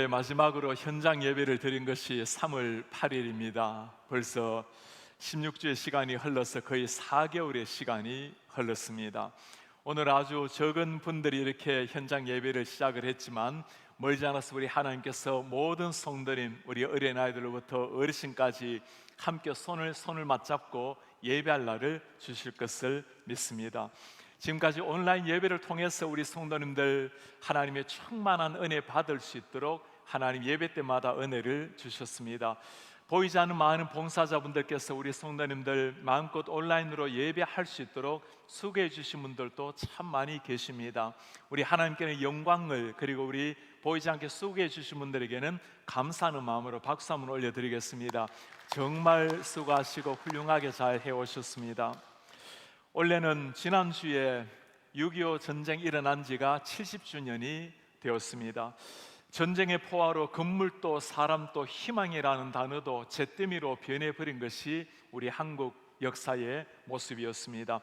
올해 마지막으로 현장 예배를 드린 것이 3월 8일입니다. 벌써 16주의 시간이 흘러서 거의 4개월의 시간이 흘렀습니다. 오늘 아주 적은 분들이 이렇게 현장 예배를 시작을 했지만 멀지 않아서 우리 하나님께서 모든 성도님, 우리 어린아이들로부터 어르신까지 함께 손을 맞잡고 예배할 날을 주실 것을 믿습니다. 지금까지 온라인 예배를 통해서 우리 성도님들 하나님의 충만한 은혜 받을 수 있도록 하나님 예배 때마다 은혜를 주셨습니다. 보이지 않는 많은 봉사자분들께서 우리 성도님들 마음껏 온라인으로 예배할 수 있도록 수고해 주신 분들도 참 많이 계십니다. 우리 하나님께는 영광을, 그리고 우리 보이지 않게 수고해 주신 분들에게는 감사하는 마음으로 박수 한번 올려드리겠습니다. 정말 수고하시고 훌륭하게 잘 해오셨습니다. 올해는 지난주에 6.25 전쟁이 일어난 지가 70주년이 되었습니다. 전쟁의 포화로 건물도 사람도 희망이라는 단어도 잿더미로 변해버린 것이 우리 한국 역사의 모습이었습니다.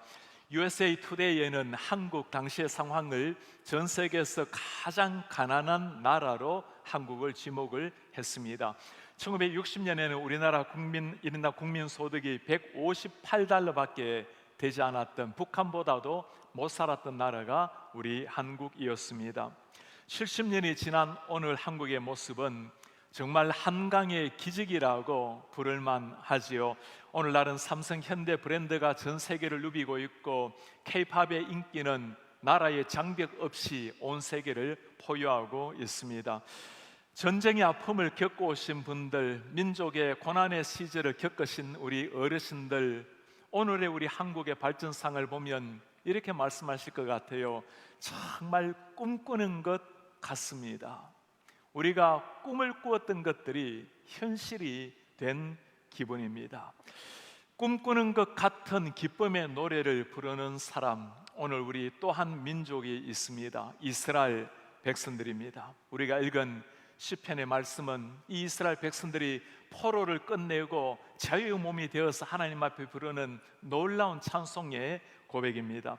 USA Today에는 한국 당시의 상황을 전 세계에서 가장 가난한 나라로 한국을 지목을 했습니다. 1960년에는 우리나라 1인당 국민 소득이 158달러밖에 되지 않았던, 북한보다도 못 살았던 나라가 우리 한국이었습니다. 70년이 지난 오늘 한국의 모습은 정말 한강의 기적이라고 부를만 하지요. 오늘날은 삼성 현대 브랜드가 전 세계를 누비고 있고 K-팝의 인기는 나라의 장벽 없이 온 세계를 포효하고 있습니다. 전쟁의 아픔을 겪고 오신 분들, 민족의 고난의 시절을 겪으신 우리 어르신들, 오늘의 우리 한국의 발전상을 보면 이렇게 말씀하실 것 같아요. 정말 꿈꾸는 것 같습니다. 우리가 꿈을 꾸었던 것들이 현실이 된 기분입니다. 꿈꾸는 것 같은 기쁨의 노래를 부르는 사람, 오늘 우리 또 한 민족이 있습니다. 이스라엘 백성들입니다. 우리가 읽은 시편의 말씀은 이 이스라엘 백성들이 포로를 끝내고 자유의 몸이 되어서 하나님 앞에 부르는 놀라운 찬송의 고백입니다.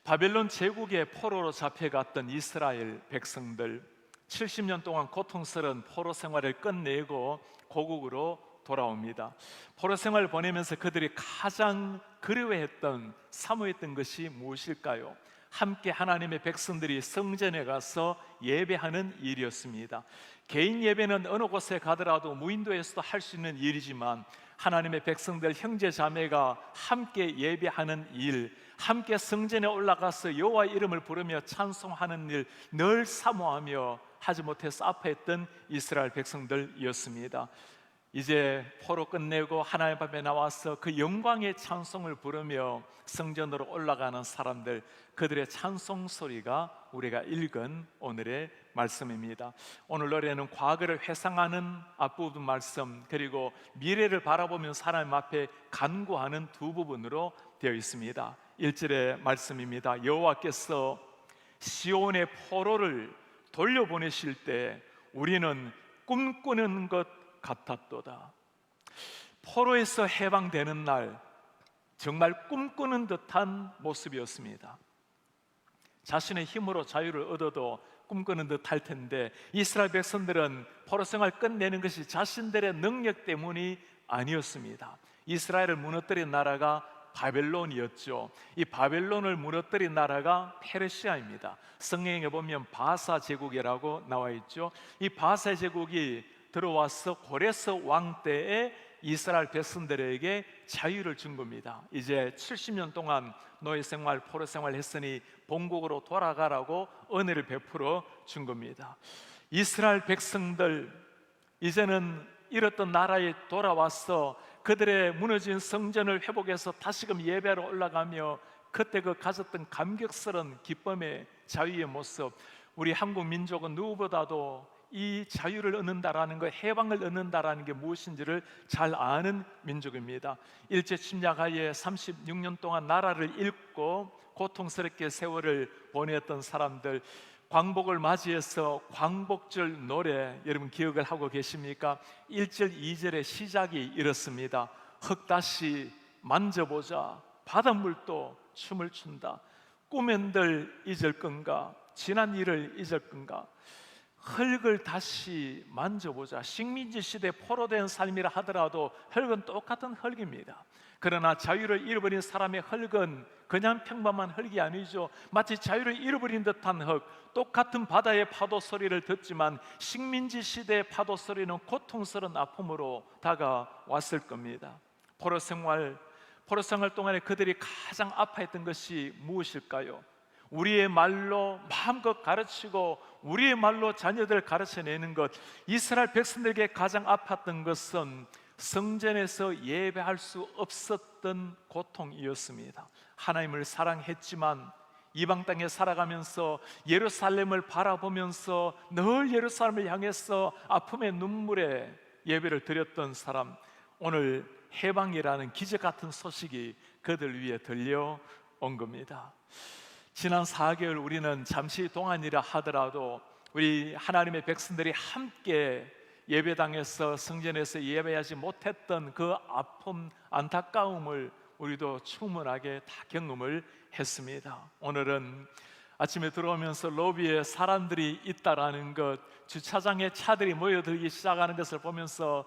바벨론 제국의 포로로 잡혀갔던 이스라엘 백성들, 70년 동안 고통스러운 포로 생활을 끝내고 고국으로 돌아옵니다. 포로 생활을 보내면서 그들이 가장 그리워했던, 사모했던 것이 무엇일까요? 함께 하나님의 백성들이 성전에 가서 예배하는 일이었습니다. 개인 예배는 어느 곳에 가더라도 무인도에서도 할 수 있는 일이지만 하나님의 백성들, 형제 자매가 함께 예배하는 일, 함께 성전에 올라가서 여호와의 이름을 부르며 찬송하는 일, 늘 사모하며 하지 못해서 아파했던 이스라엘 백성들이었습니다. 이제 포로 끝내고 하나님 앞에 나와서 그 영광의 찬송을 부르며 성전으로 올라가는 사람들, 그들의 찬송 소리가 우리가 읽은 오늘의 말씀입니다. 오늘 노래는 과거를 회상하는 앞부분 말씀, 그리고 미래를 바라보면서 하나님 앞에 간구하는 두 부분으로 되어 있습니다. 1절의 말씀입니다. 여호와께서 시온의 포로를 돌려보내실 때 우리는 꿈꾸는 것 같았도다. 포로에서 해방되는 날, 정말 꿈꾸는 듯한 모습이었습니다. 자신의 힘으로 자유를 얻어도 꿈꾸는 듯 할 텐데 이스라엘 백성들은 포로 생활 끝내는 것이 자신들의 능력 때문이 아니었습니다. 이스라엘을 무너뜨린 나라가 바벨론이었죠. 이 바벨론을 무너뜨린 나라가 페르시아입니다. 성경에 보면 바사 제국이라고 나와 있죠. 이 바사 제국이 들어와서 고레스 왕 때에 이스라엘 백성들에게 자유를 준 겁니다. 이제 70년 동안 노예 생활, 포로 생활을 했으니 본국으로 돌아가라고 은혜를 베풀어 준 겁니다. 이스라엘 백성들, 이제는 잃었던 나라에 돌아와서 그들의 무너진 성전을 회복해서 다시금 예배하러 올라가며 그때 그 가졌던 감격스러운 기쁨의 자유의 모습, 우리 한국 민족은 누구보다도 이 자유를 얻는다라는 것, 해방을 얻는다라는 게 무엇인지를 잘 아는 민족입니다. 일제 침략하에 36년 동안 나라를 잃고 고통스럽게 세월을 보냈던 사람들, 광복을 맞이해서 광복절 노래 여러분 기억을 하고 계십니까? 1절 2절의 시작이 이렇습니다. 흙 다시 만져보자, 바닷물도 춤을 춘다. 꿈엔들 잊을 건가, 지난 일을 잊을 건가. 흙을 다시 만져보자. 식민지 시대 포로된 삶이라 하더라도 흙은 똑같은 흙입니다. 그러나 자유를 잃어버린 사람의 흙은 그냥 평범한 흙이 아니죠. 마치 자유를 잃어버린 듯한 흙, 똑같은 바다의 파도 소리를 듣지만 식민지 시대의 파도 소리는 고통스러운 아픔으로 다가왔을 겁니다. 포로 생활 동안에 그들이 가장 아파했던 것이 무엇일까요? 우리의 말로 마음껏 가르치고 우리의 말로 자녀들 가르쳐내는 것. 이스라엘 백성들에게 가장 아팠던 것은 성전에서 예배할 수 없었던 고통이었습니다. 하나님을 사랑했지만 이방 땅에 살아가면서 예루살렘을 바라보면서 늘 예루살렘을 향해서 아픔의 눈물에 예배를 드렸던 사람, 오늘 해방이라는 기적 같은 소식이 그들 위에 들려온 겁니다. 지난 4개월 우리는 잠시 동안이라 하더라도 우리 하나님의 백성들이 함께 예배당에서 성전에서 예배하지 못했던 그 아픔, 안타까움을 우리도 충분하게 다 경험을 했습니다. 오늘은 아침에 들어오면서 로비에 사람들이 있다라는 것, 주차장에 차들이 모여들기 시작하는 것을 보면서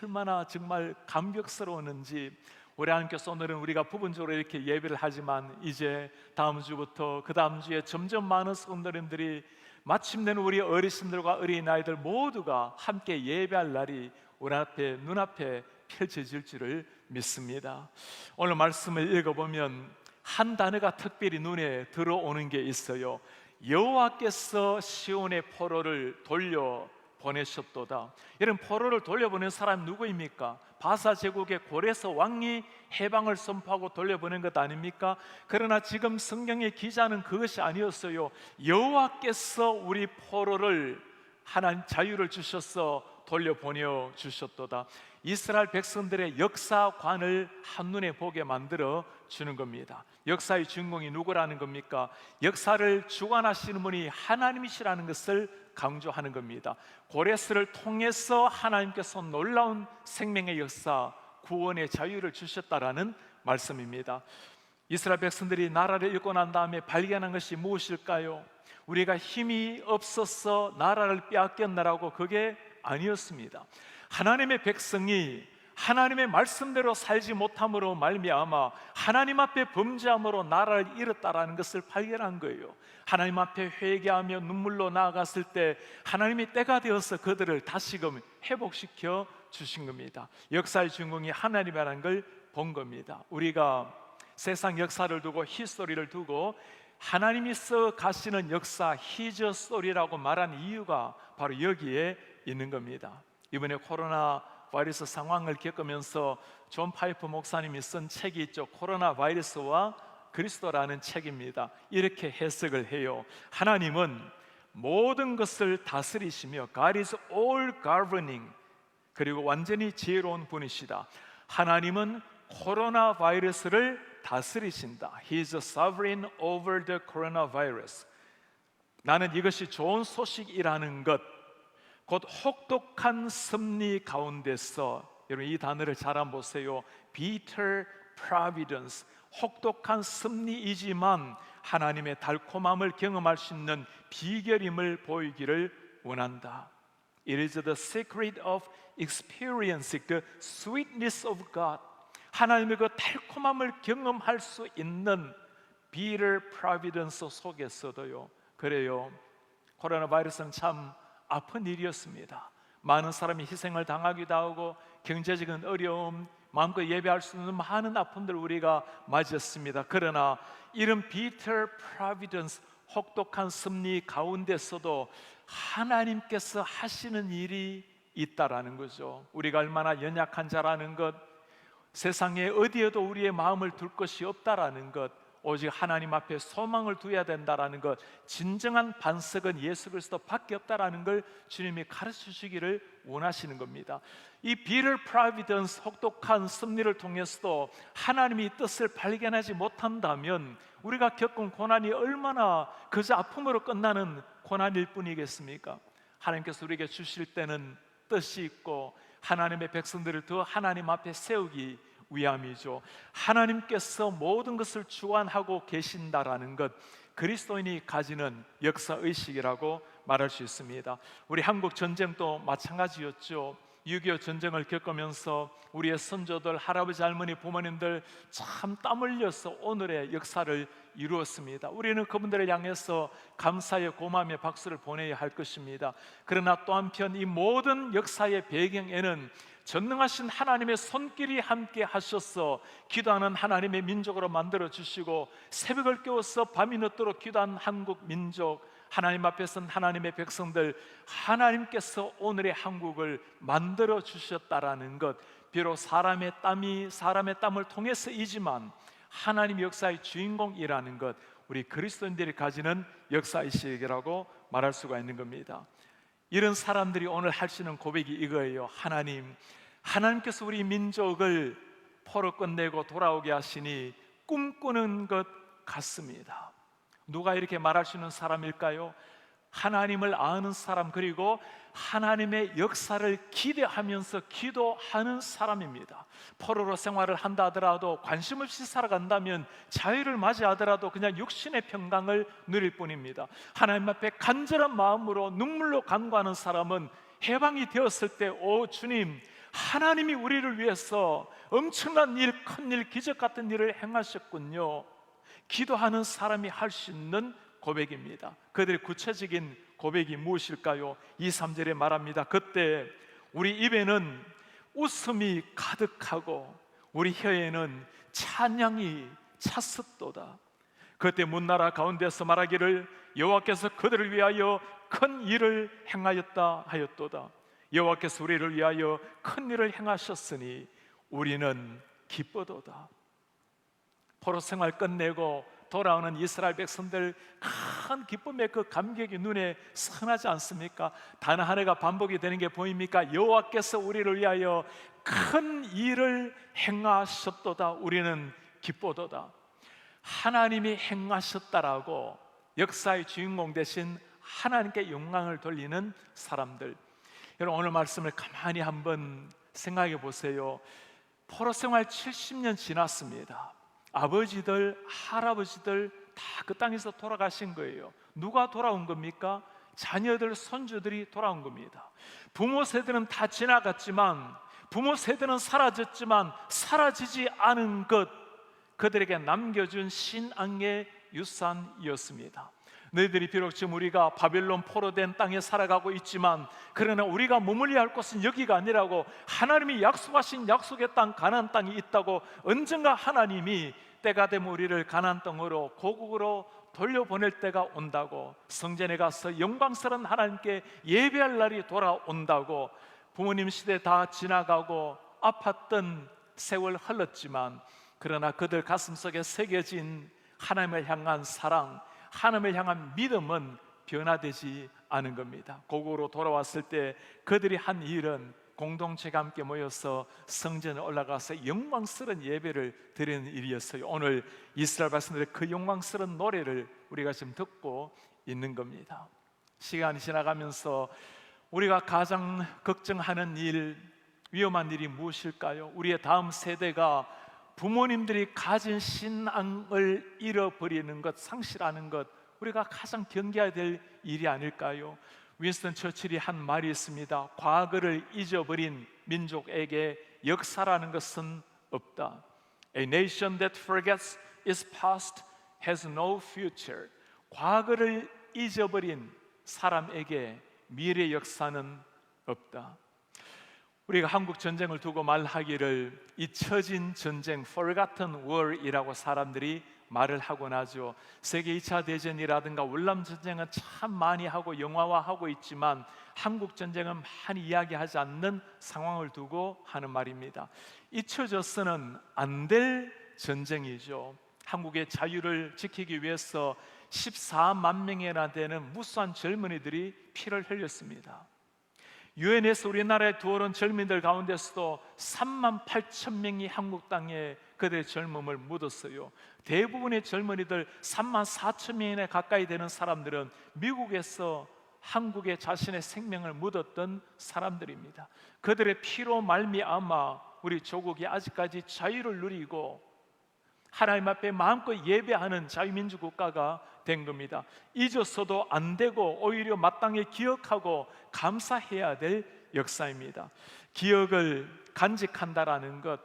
얼마나 정말 감격스러웠는지, 우리 하나님께서 오늘은 우리가 부분적으로 이렇게 예배를 하지만 이제 다음 주부터 그 다음 주에 점점 많은 성도님들이 마침내는 우리 어르신들과 어린아이들 모두가 함께 예배할 날이 우리 앞에 눈앞에 펼쳐질 줄을 믿습니다. 오늘 말씀을 읽어보면 한 단어가 특별히 눈에 들어오는 게 있어요. 여호와께서 시온의 포로를 돌려보내셨도다. 이런 포로를 돌려보낸 사람 누구입니까? 바사 제국의 고레스 왕이 해방을 선포하고 돌려보낸 것 아닙니까? 그러나 지금 성경의 기자는 그것이 아니었어요. 여호와께서 우리 포로를 하나님 자유를 주셔서 돌려보내 주셨도다. 이스라엘 백성들의 역사관을 한눈에 보게 만들어 주는 겁니다. 역사의 주인공이 누구라는 겁니까? 역사를 주관하시는 분이 하나님이시라는 것을 강조하는 겁니다. 고레스를 통해서 하나님께서 놀라운 생명의 역사, 구원의 자유를 주셨다라는 말씀입니다. 이스라엘 백성들이 나라를 잃고 난 다음에 발견한 것이 무엇일까요? 우리가 힘이 없어서 나라를 빼앗겼나라고, 그게 아니었습니다. 하나님의 백성이 하나님의 말씀대로 살지 못함으로 말미암아 하나님 앞에 범죄함으로 나라를 잃었다라는 것을 발견한 거예요. 하나님 앞에 회개하며 눈물로 나아갔을 때 하나님이 때가 되어서 그들을 다시금 회복시켜 주신 겁니다. 역사의 주인공이 하나님이라는 걸 본 겁니다. 우리가 세상 역사를 두고 히스토리를 두고 하나님이 써 가시는 역사, 히저 스토리라고 말한 이유가 바로 여기에 있는 겁니다. 이번에 코로나 바이러스 상황을 겪으면서 존 파이프 목사님이 쓴 책이 있죠. 코로나 바이러스와 그리스도라는 책입니다. 이렇게 해석을 해요. 하나님은 모든 것을 다스리시며 God is all governing, 그리고 완전히 지혜로운 분이시다. 하나님은 코로나 바이러스를 다스리신다. He is sovereign over the coronavirus. 나는 이것이 좋은 소식이라는 것, 곧 혹독한 섭리 가운데서, 여러분 이 단어를 잘 한번 보세요. bitter providence, 혹독한 섭리이지만 하나님의 달콤함을 경험할 수 있는 비결임을 보이기를 원한다. It is the secret of experiencing the sweetness of God. 하나님의 그 달콤함을 경험할 수 있는 bitter providence 속에서도요. 그래요, 코로나 바이러스는 참 아픈 일이었습니다. 많은 사람이 희생을 당하기도 하고 경제적인 어려움, 마음껏 예배할 수 없는 많은 아픔들 우리가 맞았습니다. 그러나 이런 bitter providence, 혹독한 섭리 가운데서도 하나님께서 하시는 일이 있다라는 거죠. 우리가 얼마나 연약한 자라는 것, 세상에 어디에도 우리의 마음을 둘 것이 없다라는 것, 오직 하나님 앞에 소망을 두어야 된다라는 것, 진정한 반석은 예수 그리스도 밖에 없다라는 걸 주님이 가르쳐 주시기를 원하시는 겁니다. 이 bitter providence, 혹독한 섭리를 통해서도 하나님이 뜻을 발견하지 못한다면 우리가 겪은 고난이 얼마나 그저 아픔으로 끝나는 고난일 뿐이겠습니까? 하나님께서 우리에게 주실 때는 뜻이 있고 하나님의 백성들을 더 하나님 앞에 세우기 위함이죠. 하나님께서 모든 것을 주관하고 계신다라는 것, 그리스도인이 가지는 역사의식이라고 말할 수 있습니다. 우리 한국 전쟁도 마찬가지였죠. 6.25 전쟁을 겪으면서 우리의 선조들, 할아버지, 할머니, 부모님들 참 땀 흘려서 오늘의 역사를 이루었습니다. 우리는 그분들을 향해서 감사의 고마움의 박수를 보내야 할 것입니다. 그러나 또 한편 이 모든 역사의 배경에는 전능하신 하나님의 손길이 함께 하셔서 기도하는 하나님의 민족으로 만들어 주시고, 새벽을 깨워서 밤이 늦도록 기도한 한국 민족, 하나님 앞에 선 하나님의 백성들, 하나님께서 오늘의 한국을 만들어 주셨다라는 것, 비록 사람의 땀을 통해서이지만 하나님 역사의 주인공이라는 것, 우리 그리스도인들이 가지는 역사의식이라고 말할 수가 있는 겁니다. 이런 사람들이 오늘 할 수 있는 고백이 이거예요. 하나님께서 우리 민족을 포로 끝내고 돌아오게 하시니 꿈꾸는 것 같습니다. 누가 이렇게 말할 수 있는 사람일까요? 하나님을 아는 사람, 그리고 하나님의 역사를 기대하면서 기도하는 사람입니다. 포로로 생활을 한다 하더라도, 관심 없이 살아간다면, 자유를 맞이하더라도 그냥 육신의 평강을 누릴 뿐입니다. 하나님 앞에 간절한 마음으로 눈물로 간구하는 사람은 해방이 되었을 때, 오 주님, 하나님이 우리를 위해서 엄청난 일, 큰일, 기적 같은 일을 행하셨군요. 기도하는 사람이 할 수 있는 고백입니다. 그들의 구체적인 고백이 무엇일까요? 2, 3절에 말합니다. 그때 우리 입에는 웃음이 가득하고 우리 혀에는 찬양이 찼었도다. 그때 문나라 가운데서 말하기를 여호와께서 그들을 위하여 큰 일을 행하였다 하였도다. 여호와께서 우리를 위하여 큰 일을 행하셨으니 우리는 기쁘도다. 포로 생활 끝내고 돌아오는 이스라엘 백성들, 큰 기쁨의 그 감격이 눈에 선하지 않습니까? 단 한 해가 반복이 되는 게 보입니까? 여호와께서 우리를 위하여 큰 일을 행하셨도다. 우리는 기쁘도다. 하나님이 행하셨다라고 역사의 주인공 되신 하나님께 영광을 돌리는 사람들, 여러분 오늘 말씀을 가만히 한번 생각해 보세요. 포로 생활 70년 지났습니다. 아버지들, 할아버지들 다 그 땅에서 돌아가신 거예요. 누가 돌아온 겁니까? 자녀들, 손주들이 돌아온 겁니다. 부모 세대는 다 지나갔지만, 부모 세대는 사라졌지만 사라지지 않은 것, 그들에게 남겨준 신앙의 유산이었습니다. 너희들이 비록 지금 우리가 바벨론 포로된 땅에 살아가고 있지만, 그러나 우리가 머물러야 할 곳은 여기가 아니라고, 하나님이 약속하신 약속의 땅 가나안 땅이 있다고, 언젠가 하나님이 때가 되면 우리를 가나안 땅으로, 고국으로 돌려보낼 때가 온다고, 성전에 가서 영광스러운 하나님께 예배할 날이 돌아온다고, 부모님 시대 다 지나가고 아팠던 세월 흘렀지만, 그러나 그들 가슴속에 새겨진 하나님을 향한 사랑, 하나님을 향한 믿음은 변화되지 않은 겁니다. 고국으로 돌아왔을 때 그들이 한 일은 공동체가 함께 모여서 성전에 올라가서 영광스러운 예배를 드리는 일이었어요. 오늘 이스라엘 백성들의 그 영광스러운 노래를 우리가 지금 듣고 있는 겁니다. 시간이 지나가면서 우리가 가장 걱정하는 일, 위험한 일이 무엇일까요? 우리의 다음 세대가 부모님들이 가진 신앙을 잃어버리는 것, 상실하는 것, 우리가 가장 경계해야 될 일이 아닐까요? 윈스턴 처칠이 한 말이 있습니다. 과거를 잊어버린 민족에게 역사라는 것은 없다. A nation that forgets its past has no future. 과거를 잊어버린 사람에게 미래 역사는 없다. 우리가 한국 전쟁을 두고 말하기를 잊혀진 전쟁, forgotten war이라고 사람들이 말을 하곤 하죠. 세계 2차 대전이라든가 월남 전쟁은 참 많이 하고 영화화하고 있지만, 한국 전쟁은 많이 이야기하지 않는 상황을 두고 하는 말입니다. 잊혀져서는 안 될 전쟁이죠. 한국의 자유를 지키기 위해서 14만 명이나 되는 무수한 젊은이들이 피를 흘렸습니다. 유엔에서 우리나라에 들어온 젊은이들 가운데서도 3만 8천 명이 한국 땅에 그들의 젊음을 묻었어요. 대부분의 젊은이들 3만 4천 명에 가까이 되는 사람들은 미국에서 한국에 자신의 생명을 묻었던 사람들입니다. 그들의 피로 말미암아 우리 조국이 아직까지 자유를 누리고 하나님 앞에 마음껏 예배하는 자유민주 국가가 된 겁니다. 잊어서도 안 되고 오히려 마땅히 기억하고 감사해야 될 역사입니다. 기억을 간직한다라는 것,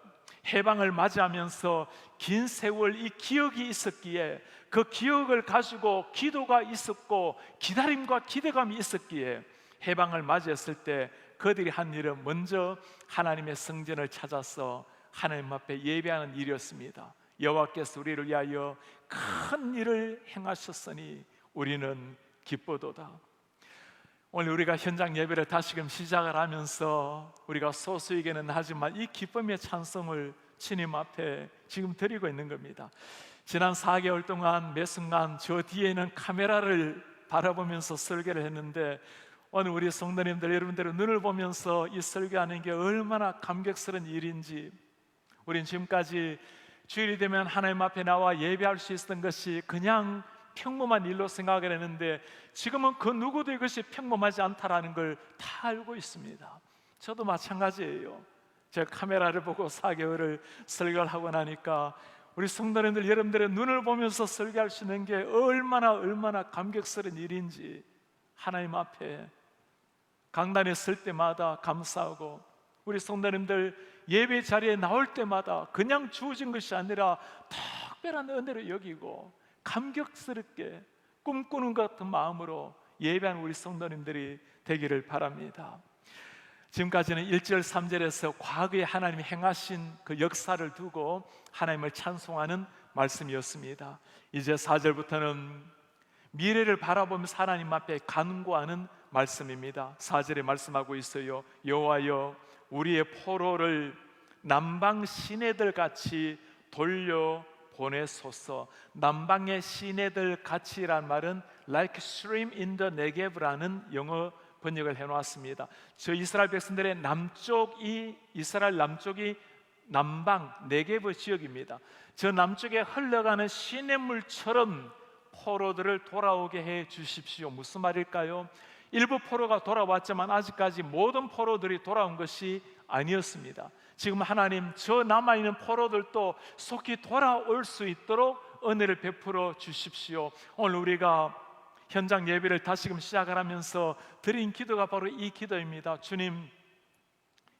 해방을 맞이하면서 긴 세월 이 기억이 있었기에, 그 기억을 가지고 기도가 있었고 기다림과 기대감이 있었기에 해방을 맞이했을 때 그들이 한 일은 먼저 하나님의 성전을 찾아서 하나님 앞에 예배하는 일이었습니다. 여호와께서 우리를 위하여 큰 일을 행하셨으니 우리는 기쁘도다. 오늘 우리가 현장 예배를 다시금 시작을 하면서 우리가 소수에게는 하지만 이 기쁨의 찬송을 주님 앞에 지금 드리고 있는 겁니다. 지난 4개월 동안 매 순간 저 뒤에는 카메라를 바라보면서 설교를 했는데, 오늘 우리 성도님들 여러분들의 눈을 보면서 이 설교하는 게 얼마나 감격스러운 일인지, 우린 지금까지 주일이 되면 하나님 앞에 나와 예배할 수 있었던 것이 그냥 평범한 일로 생각을 했는데, 지금은 그 누구도 이것이 평범하지 않다라는 걸 다 알고 있습니다. 저도 마찬가지예요. 제가 카메라를 보고 4개월을 설교를 하고 나니까 우리 성도님들 여러분들의 눈을 보면서 설교할 수 있는 게 얼마나 감격스러운 일인지 하나님 앞에 강단에 설 때마다 감사하고, 우리 성도님들 예배 자리에 나올 때마다 그냥 주어진 것이 아니라 특별한 은혜로 여기고 감격스럽게 꿈꾸는 것 같은 마음으로 예배하는 우리 성도님들이 되기를 바랍니다. 지금까지는 1절 3절에서 과거에 하나님이 행하신 그 역사를 두고 하나님을 찬송하는 말씀이었습니다. 이제 4절부터는 미래를 바라보면서 하나님 앞에 간구하는 말씀입니다. 4절에 말씀하고 있어요. 여호와여, 우리의 포로를 남방 시내들 같이 돌려 보내소서. 남방의 시내들 같이란 말은 like stream in the Negev라는 영어 번역을 해놓았습니다. 저 이스라엘 백성들의 남쪽이, 이스라엘 남쪽이 남방 네게브 지역입니다. 저 남쪽에 흘러가는 시냇물처럼 포로들을 돌아오게 해 주십시오. 무슨 말일까요? 일부 포로가 돌아왔지만 아직까지 모든 포로들이 돌아온 것이 아니었습니다. 지금 하나님 저 남아있는 포로들도 속히 돌아올 수 있도록 은혜를 베풀어 주십시오. 오늘 우리가 현장 예배를 다시금 시작을 하면서 드린 기도가 바로 이 기도입니다. 주님,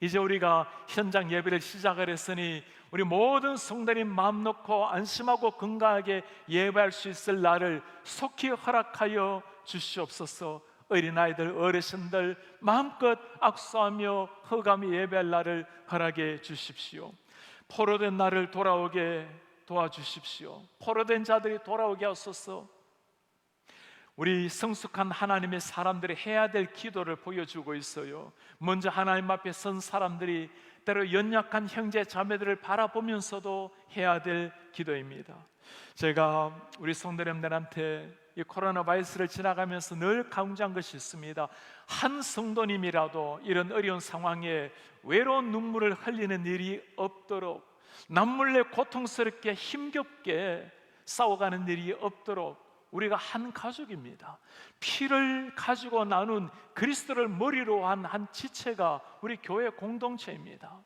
이제 우리가 현장 예배를 시작을 했으니 우리 모든 성도님 마음 놓고 안심하고 건강하게 예배할 수 있을 날을 속히 허락하여 주시옵소서. 어린아이들, 어르신들 마음껏 악수하며 허감히 예배할 날을 허락해 주십시오. 포로된 나를 돌아오게 도와주십시오. 포로된 자들이 돌아오게 하소서. 우리 성숙한 하나님의 사람들이 해야 될 기도를 보여주고 있어요. 먼저 하나님 앞에 선 사람들이 때로 연약한 형제 자매들을 바라보면서도 해야 될 기도입니다. 제가 우리 성도님들한테 이 코로나 바이러스를 지나가면서 늘 강조한 것이 있습니다. 한 성도님이라도 이런 어려운 상황에 외로운 눈물을 흘리는 일이 없도록, 남몰래 고통스럽게 힘겹게 싸워가는 일이 없도록 우리가 한 가족입니다. 피를 가지고 나눈 그리스도를 머리로 한 지체가 우리 교회 공동체입니다.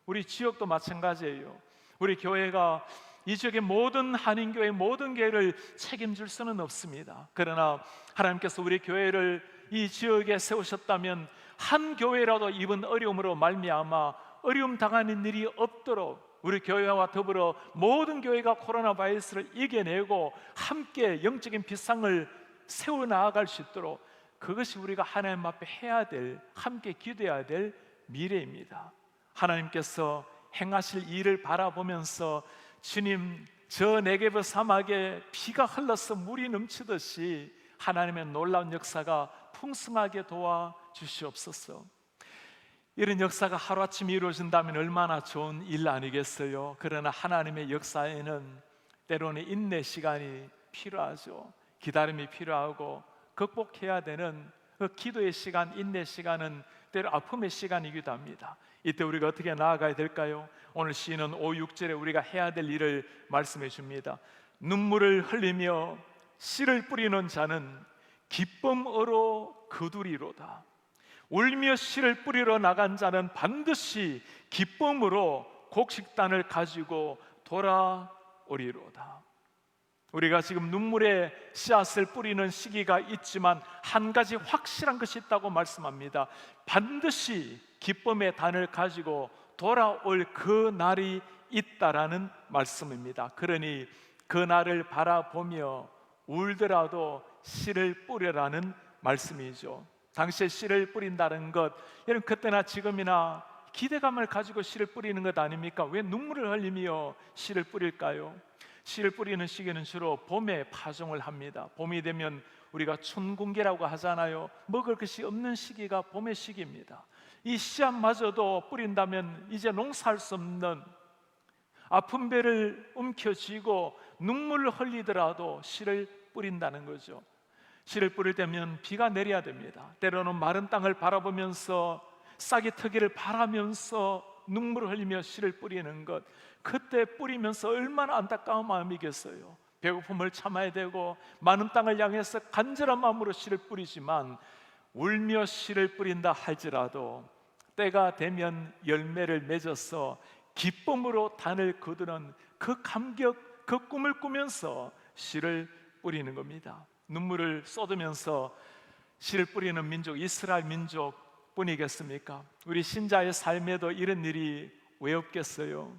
우리 지역도 마찬가지예요. 우리 교회가 이 지역의 모든 한인교회 모든 교회를 책임질 수는 없습니다. 그러나 하나님께서 우리 교회를 이 지역에 세우셨다면 한 교회라도 이번 어려움으로 말미암아 어려움 당하는 일이 없도록 우리 교회와 더불어 모든 교회가 코로나 바이러스를 이겨내고 함께 영적인 빛상을 세워나갈 수 있도록, 그것이 우리가 하나님 앞에 해야 될, 함께 기도해야 될 미래입니다. 하나님께서 행하실 일을 바라보면서 주님, 저 네게브 사막에 피가 흘러서 물이 넘치듯이 하나님의 놀라운 역사가 풍성하게 도와주시옵소서. 이런 역사가 하루아침에 이루어진다면 얼마나 좋은 일 아니겠어요? 그러나 하나님의 역사에는 때로는 인내 시간이 필요하죠. 기다림이 필요하고 극복해야 되는 그 기도의 시간, 인내 시간은 때로 아픔의 시간이기도 합니다. 이때 우리가 어떻게 나아가야 될까요? 오늘 시인은 5, 6절에 우리가 해야 될 일을 말씀해 줍니다. 눈물을 흘리며 씨를 뿌리는 자는 기쁨으로 거두리로다. 울며 씨를 뿌리러 나간 자는 반드시 기쁨으로 곡식단을 가지고 돌아오리로다. 오리로다. 우리가 지금 눈물의 씨앗을 뿌리는 시기가 있지만 한 가지 확실한 것이 있다고 말씀합니다. 반드시 기쁨의 단을 가지고 돌아올 그 날이 있다라는 말씀입니다. 그러니 그 날을 바라보며 울더라도 씨를 뿌려라는 말씀이죠. 당시에 씨를 뿌린다는 것, 여러분 그때나 지금이나 기대감을 가지고 씨를 뿌리는 것 아닙니까? 왜 눈물을 흘리며 씨를 뿌릴까요? 씨를 뿌리는 시기는 주로 봄에 파종을 합니다. 봄이 되면 우리가 춘궁기라고 하잖아요. 먹을 것이 없는 시기가 봄의 시기입니다. 이 씨앗마저도 뿌린다면 이제 농사할 수 없는, 아픈 배를 움켜쥐고 눈물을 흘리더라도 씨를 뿌린다는 거죠. 씨를 뿌릴 때면 비가 내려야 됩니다. 때로는 마른 땅을 바라보면서 싹이 트기를 바라면서 눈물을 흘리며 씨를 뿌리는 것, 그때 뿌리면서 얼마나 안타까운 마음이겠어요. 배고픔을 참아야 되고 많은 땅을 향해서 간절한 마음으로 씨를 뿌리지만 울며 씨를 뿌린다 할지라도 때가 되면 열매를 맺어서 기쁨으로 단을 거두는 그 감격, 그 꿈을 꾸면서 씨를 뿌리는 겁니다. 눈물을 쏟으면서 씨를 뿌리는 민족, 이스라엘 민족 뿐이겠습니까? 우리 신자의 삶에도 이런 일이 왜 없겠어요?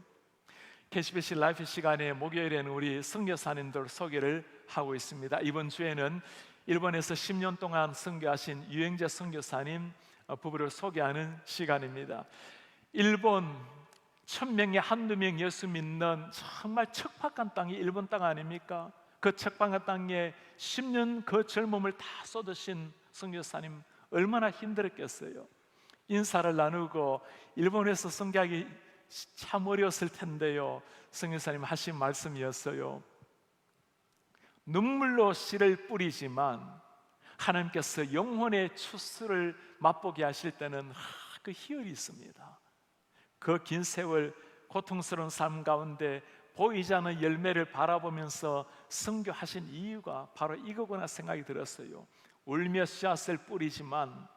KCBC 라이프 시간에 목요일에는 우리 선교사님들 소개를 하고 있습니다. 이번 주에는 일본에서 10년 동안 선교하신 유영재 선교사님 부부를 소개하는 시간입니다. 일본 1000명에 한두 명 예수 믿는 정말 척박한 땅이 일본 땅 아닙니까? 그 척박한 땅에 10년 그 젊음을 다 쏟으신 선교사님 얼마나 힘들었겠어요. 인사를 나누고 일본에서 선교하기 참 어려웠을 텐데요, 선교사님 하신 말씀이었어요. 눈물로 씨를 뿌리지만 하나님께서 영혼의 추수를 맛보게 하실 때는 그 희열이 있습니다. 그 긴 세월 고통스러운 삶 가운데 보이지 않는 열매를 바라보면서 선교하신 이유가 바로 이거구나 생각이 들었어요. 울며 씨앗을 뿌리지만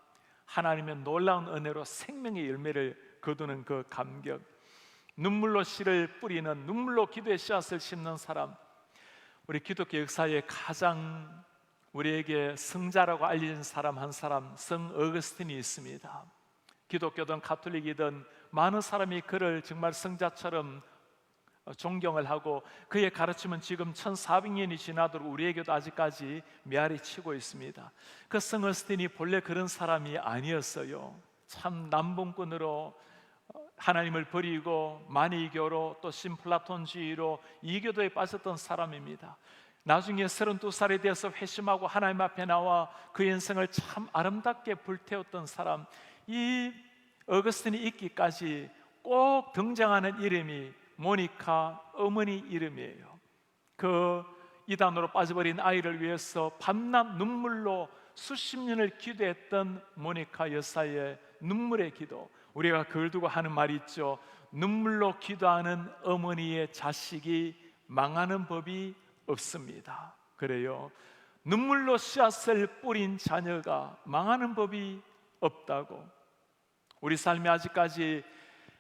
하나님의 놀라운 은혜로 생명의 열매를 거두는 그 감격, 눈물로 씨를 뿌리는, 눈물로 기도의 씨앗을 심는 사람, 우리 기독교 역사에 가장 우리에게 성자라고 알려진 사람 한 사람, 성 어거스틴이 있습니다. 기독교든 가톨릭이든 많은 사람이 그를 정말 성자처럼 존경을 하고 그의 가르침은 지금 1400년이 지나도록 우리에게도 아직까지 메아리 치고 있습니다. 그 성 어거스틴이 본래 그런 사람이 아니었어요. 참 남봉꾼으로 하나님을 버리고 마니교로 또 신플라톤주의로 이교도에 빠졌던 사람입니다. 나중에 32살이 되어서 회심하고 하나님 앞에 나와 그 인생을 참 아름답게 불태웠던 사람, 이 어거스틴이 있기까지 꼭 등장하는 이름이 모니카 어머니 이름이에요. 그 이단으로 빠져버린 아이를 위해서 밤낮 눈물로 수십 년을 기도했던 모니카 여사의 눈물의 기도, 우리가 그걸 두고 하는 말이 있죠. 눈물로 기도하는 어머니의 자식이 망하는 법이 없습니다. 그래요. 눈물로 씨앗을 뿌린 자녀가 망하는 법이 없다고. 우리 삶에 아직까지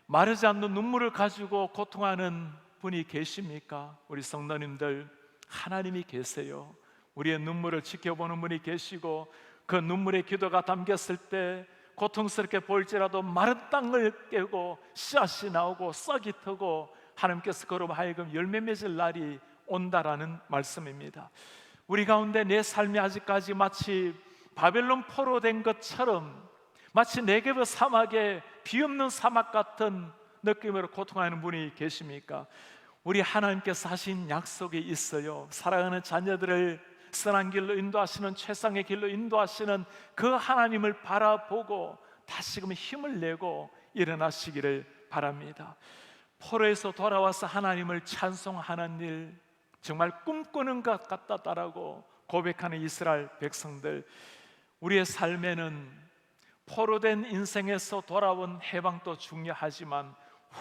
마르지 않는 눈물을 가지고 고통하는 분이 계십니까? 우리 성도님들, 하나님이 계세요. 우리의 눈물을 지켜보는 분이 계시고 그 눈물의 기도가 담겼을 때 고통스럽게 보일지라도 마른 땅을 깨고 씨앗이 나오고 싹이 트고 하나님께서 그로 하여금 열매 맺을 날이 온다라는 말씀입니다. 우리 가운데 내 삶이 아직까지 마치 바벨론 포로된 것처럼, 마치 네게브 사막에 비없는 사막 같은 느낌으로 고통하는 분이 계십니까? 우리 하나님께서 하신 약속이 있어요. 사랑하는 자녀들을 선한 길로 인도하시는, 최상의 길로 인도하시는 그 하나님을 바라보고 다시금 힘을 내고 일어나시기를 바랍니다. 포로에서 돌아와서 하나님을 찬송하는 일, 정말 꿈꾸는 것 같다라고 고백하는 이스라엘 백성들, 우리의 삶에는 포로된 인생에서 돌아온 해방도 중요하지만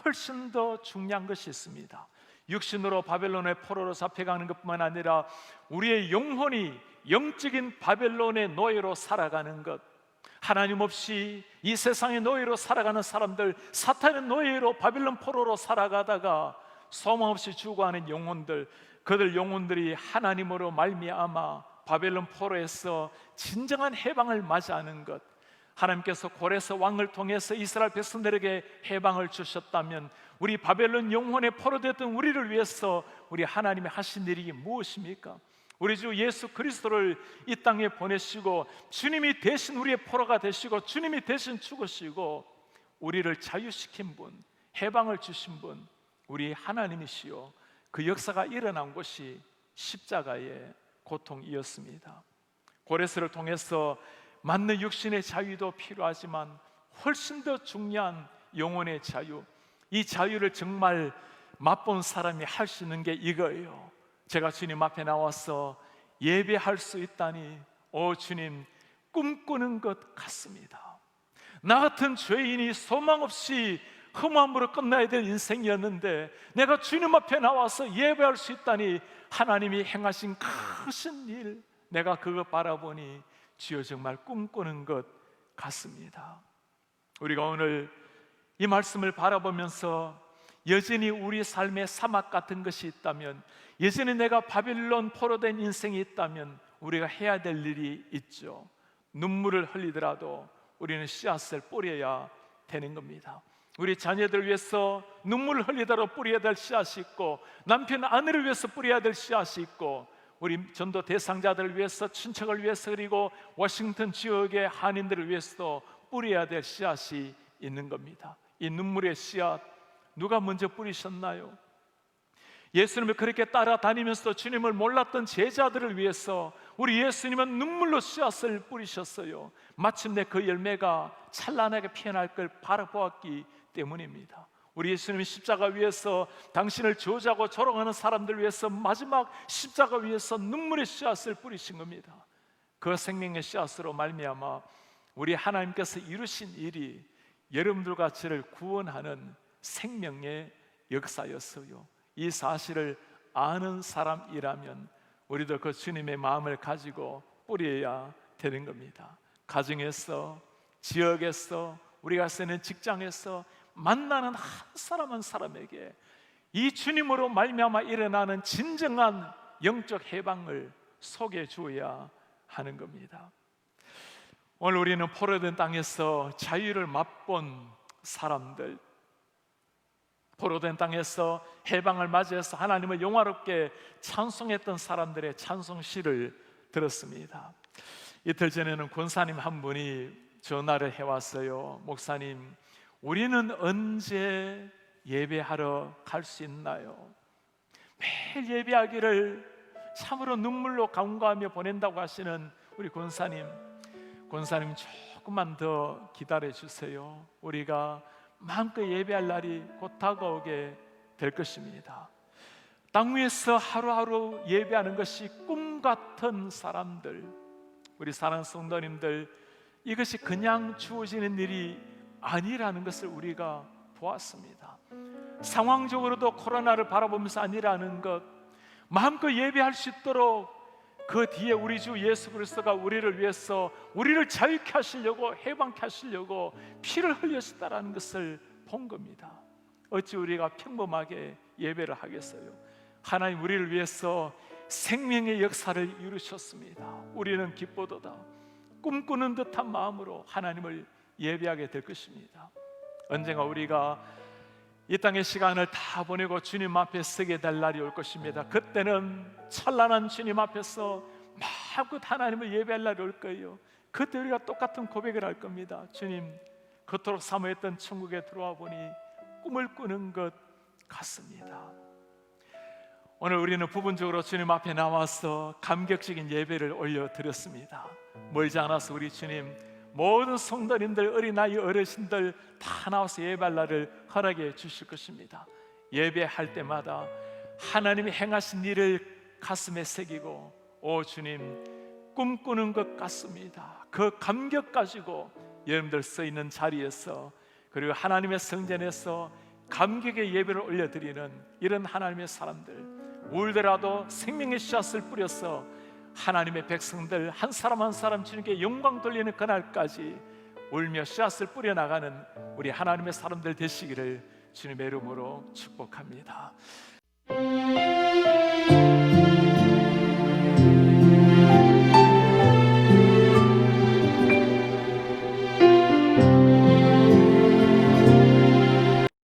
훨씬 더 중요한 것이 있습니다. 육신으로 바벨론의 포로로 잡혀가는 것뿐만 아니라 우리의 영혼이 영적인 바벨론의 노예로 살아가는 것, 하나님 없이 이 세상의 노예로 살아가는 사람들, 사탄의 노예로 바벨론 포로로 살아가다가 소망 없이 죽어가는 영혼들, 그들 영혼들이 하나님으로 말미암아 바벨론 포로에서 진정한 해방을 맞이하는 것, 하나님께서 고레스 왕을 통해서 이스라엘 백성들에게 해방을 주셨다면 우리 바벨론 영혼의 포로됐던 우리를 위해서 우리 하나님이 하신 일이 무엇입니까? 우리 주 예수 그리스도를 이 땅에 보내시고 주님이 대신 우리의 포로가 되시고 주님이 대신 죽으시고 우리를 자유시킨 분, 해방을 주신 분, 우리 하나님이시요, 그 역사가 일어난 것이 십자가의 고통이었습니다. 고레스를 통해서 맞는 육신의 자유도 필요하지만 훨씬 더 중요한 영혼의 자유, 이 자유를 정말 맛본 사람이 할 수 있는 게 이거예요. 제가 주님 앞에 나와서 예배할 수 있다니, 오 주님, 꿈꾸는 것 같습니다. 나 같은 죄인이 소망 없이 험함으로 끝나야 될 인생이었는데 내가 주님 앞에 나와서 예배할 수 있다니, 하나님이 행하신 크신 일, 내가 그거 바라보니 주여 정말 꿈꾸는 것 같습니다. 우리가 오늘 이 말씀을 바라보면서 여전히 우리 삶에 사막 같은 것이 있다면, 여전히 내가 바빌론 포로된 인생이 있다면 우리가 해야 될 일이 있죠. 눈물을 흘리더라도 우리는 씨앗을 뿌려야 되는 겁니다. 우리 자녀들 위해서 눈물을 흘리더라도 뿌려야 될 씨앗이 있고, 남편 아내를 위해서 뿌려야 될 씨앗이 있고, 우리 전도 대상자들을 위해서, 친척을 위해서, 그리고 워싱턴 지역의 한인들을 위해서도 뿌려야 될 씨앗이 있는 겁니다. 이 눈물의 씨앗 누가 먼저 뿌리셨나요? 예수님을 그렇게 따라다니면서도 주님을 몰랐던 제자들을 위해서 우리 예수님은 눈물로 씨앗을 뿌리셨어요. 마침내 그 열매가 찬란하게 피어날 걸 바라보았기 때문입니다. 우리 예수님이 십자가 위에서 당신을 저주하고 조롱하는 사람들 위해서 마지막 십자가 위에서 눈물의 씨앗을 뿌리신 겁니다. 그 생명의 씨앗으로 말미암아 우리 하나님께서 이루신 일이 여러분들과 저를 구원하는 생명의 역사였어요. 이 사실을 아는 사람이라면 우리도 그 주님의 마음을 가지고 뿌려야 되는 겁니다. 가정에서, 지역에서, 우리가 쓰는 직장에서 만나는 한 사람 한 사람에게 이 주님으로 말미암아 일어나는 진정한 영적 해방을 소개해 주어야 하는 겁니다. 오늘 우리는 포로된 땅에서 자유를 맛본 사람들, 포로된 땅에서 해방을 맞이해서 하나님을 영화롭게 찬송했던 사람들의 찬송시를 들었습니다. 이틀 전에는 권사님 한 분이 전화를 해왔어요. 목사님, 우리는 언제 예배하러 갈 수 있나요? 매일 예배하기를 참으로 눈물로 간구하며 보낸다고 하시는 우리 권사님, 조금만 더 기다려 주세요. 우리가 마음껏 예배할 날이 곧 다가오게 될 것입니다. 땅 위에서 하루하루 예배하는 것이 꿈 같은 사람들, 우리 사랑하는 성도님들, 이것이 그냥 주어지는 일이 아니라는 것을 우리가 보았습니다. 상황적으로도 코로나를 바라보면서 아니라는 것, 마음껏 예배할 수 있도록 그 뒤에 우리 주 예수 그리스도가 우리를 위해서 우리를 자유케 하시려고, 해방케 하시려고 피를 흘렸다라는 것을 본 겁니다. 어찌 우리가 평범하게 예배를 하겠어요? 하나님 우리를 위해서 생명의 역사를 이루셨습니다. 우리는 기쁘도다. 꿈꾸는 듯한 마음으로 하나님을 예배하게 될 것입니다. 언젠가 우리가 이 땅의 시간을 다 보내고 주님 앞에 서게 될 날이 올 것입니다. 그때는 찬란한 주님 앞에서 마음껏 하나님을 예배할 날이 올 거예요. 그때 우리가 똑같은 고백을 할 겁니다. 주님, 그토록 사모했던 천국에 들어와 보니 꿈을 꾸는 것 같습니다. 오늘 우리는 부분적으로 주님 앞에 나와서 감격적인 예배를 올려드렸습니다. 멀지 않아서 우리 주님 모든 성도님들, 어린아이, 어르신들 다 나와서 예배할 날을 허락해 주실 것입니다. 예배할 때마다 하나님이 행하신 일을 가슴에 새기고, 오 주님, 꿈꾸는 것 같습니다. 그 감격 가지고 여러분들 서 있는 자리에서, 그리고 하나님의 성전에서 감격의 예배를 올려드리는 이런 하나님의 사람들, 울더라도 생명의 씨앗을 뿌려서 하나님의 백성들 한 사람 한 사람 주님께 영광 돌리는 그날까지 울며 씨앗을 뿌려나가는 우리 하나님의 사람들 되시기를 주님의 이름으로 축복합니다.